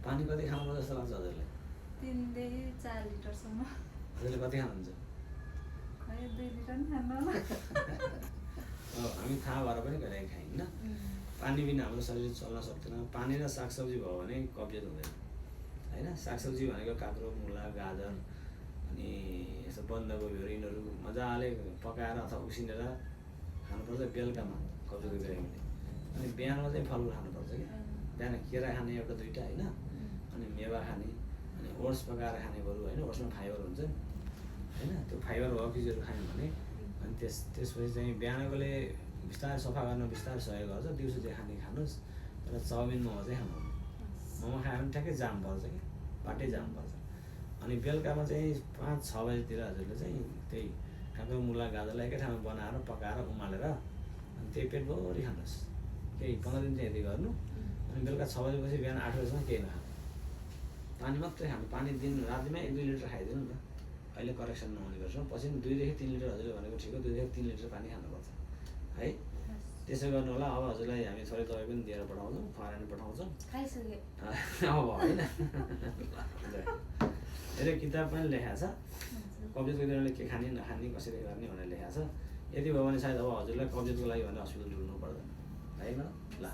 पानी कति खानुपर्छ जस्तो लाग्छ हजुरलाई? 3 देखि 4 लिटरसम्म। हजुरले कति खानुहुन्छ? खै 2 लिटर नि खानु होला। हामी थाहा भएर पनि कहिलेकाहीँ खाइन्न। पानी बिना हाम्रो शरीर चल्न सक्दैन। पानी र सागसब्जी भयो भने कब्जियत हुँदैन होइन। सागसब्जी भनेको काँक्रो, मुला, गाजर अनि यस्तो बन्दाकोपीहरू यिनीहरू मजाले पकाएर अथवा उसिनेर खानुपर्छ बेलुकामा कब्जियतको बेलामा। अनि बिहानमा चाहिँ फलफुल खानुपर्छ कि बिहान केरा खाने एउटा दुईवटा होइन, अनि मेवा खाने, अनि ओट्स पकाएर खाने बरु होइन। ओट्समा फाइबर हुन्छ नि होइन, त्यो फाइबर भएको चिजहरू खायौँ भने अनि त्यसपछि चाहिँ बिहानकोले बिस्तारै सफा गर्न बिस्तारै सहयोग गर्छ। दिउँसो जे खाने खानुहोस्, तर चाउमिन मोमो चाहिँ खानु हुँदैन। मोमो खायो भने ठ्याक्कै जाम पर्छ कि बाटै जाम पर्छ। अनि बेलुकामा चाहिँ 5-6 बजीतिर हजुरले चाहिँ त्यही काँक्रो, मुला, गाजरलाई एकै ठाउँमा बनाएर पकाएर उमालेर अनि त्यही पेटभरि खानुहोस्। केही 15 दिन चाहिँ यदि गर्नु, अनि बेलुका 6 बजेपछि बिहान 8 बजीसम्म केही नखानु, पानी मात्रै खानु। पानी दिन रातिमै 1-2 लिटर खाइदिनु नि त। अहिले करेक्सन नहुने गर्छौँ, पछि 2 देखि 3 लिटर हजुरले भनेको ठिक हो। 2 देखि 3 लिटर पानी खानुपर्छ है। त्यसो गर्नु होला। अब हजुरलाई हामी थोरै दबाई पनि दिएर पठाउँछौँ, खुवाएर पनि पठाउँछौँ। खाइसकेँ अब होइन धेरै किताब पनि लेखाएको छ, कब्जियतको दिनले के खाने नखाने कसरी गर्ने भनेर लेखाएको छ। यति भयो भने सायद अब हजुरलाई कब्जियतको लागि भनेर हस्पिटल ढुल्नु पर्दैन है। ल